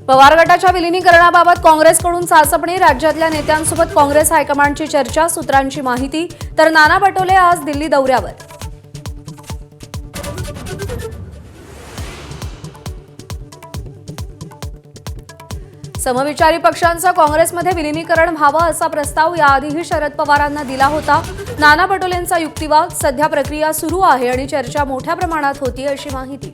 पवार गटाच्या विलीनीकरणाबाबत काँग्रेसकडून चाचपणी, राज्यातल्या नेत्यांसोबत काँग्रेस हायकमांडची चर्चा, सूत्रांची माहिती. तर नाना पटोले आज दिल्ली दौऱ्यावर. समविचारी पक्षांचं काँग्रेसमध्ये विलीनीकरण व्हावं असा प्रस्ताव याआधीही शरद पवारांना दिला होता. नाना पटोलेंचा युक्तिवाद, सध्या प्रक्रिया सुरू आहे आणि चर्चा मोठ्या प्रमाणात होती अशी माहिती.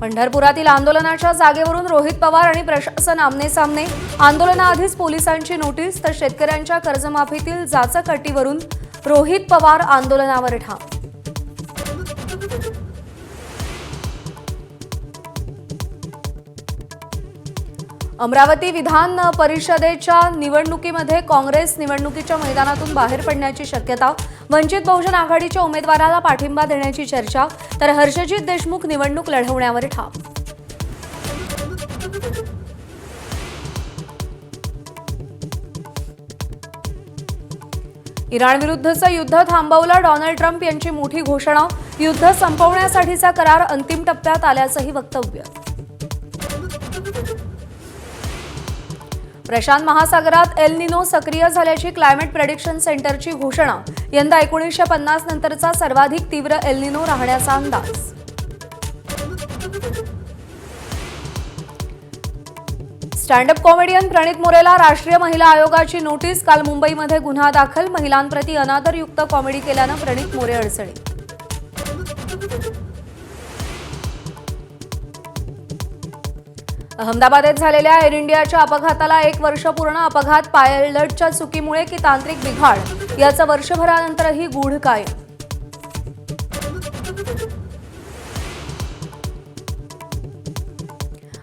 पंढरपुरातील आंदोलनाच्या जागेवरून रोहित पवार आणि प्रशासन आमनेसामने. आंदोलनाआधीच पोलिसांची नोटीस, तर शेतकऱ्यांच्या कर्जमाफीतील जाचक अटीवरून रोहित पवार आंदोलनावर ठाम. अमरावती विधान परिषदेच्या निवडणुकीमध्ये काँग्रेस निवडणुकीच्या मैदानातून बाहेर पडण्याची शक्यता. वंचित बहुजन आघाडीच्या उमेदवाराला पाठिंबा देण्याची चर्चा, तर हर्षजित देशमुख निवडणूक लढवण्यावर ठाम. इराणविरुद्धचं युद्ध थांबवलं, डोनाल्ड ट्रम्प यांची मोठी घोषणा. युद्ध संपवण्यासाठीचा करार अंतिम टप्प्यात आल्याचंही वक्तव्य. प्रशांत महासागरात एल निनो सक्रिय झाल्याची क्लायमेट प्रेडिक्शन सेंटरची घोषणा. यंदा 1950 नंतरचा सर्वाधिक तीव्र एल निनो राहण्याचा अंदाज. स्टँडअप कॉमेडियन प्रणित मोरेला राष्ट्रीय महिला आयोगाची नोटीस. काल मुंबईमध्ये गुन्हा दाखल. महिलांप्रती अनादरयुक्त कॉमेडी केल्यानं प्रणित मोरे अडचणीत. अहमदाबादेत झालेल्या एअर इंडियाच्या अपघाताला 1 वर्ष पूर्ण. अपघात पायलटच्या चुकीमुळे की तांत्रिक बिघाड, याचं वर्षभरानंतरही गूढ कायम.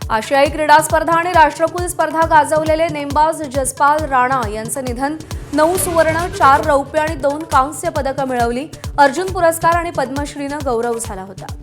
आशियाई क्रीडा स्पर्धा आणि राष्ट्रकुल स्पर्धा गाजवलेले नेमबाज जसपाल राणा यांचं निधन. 9 सुवर्ण, 4 रौप्य आणि 2 कांस्य पदकं मिळवली. अर्जुन पुरस्कार आणि पद्मश्रीनं गौरव झाला होता.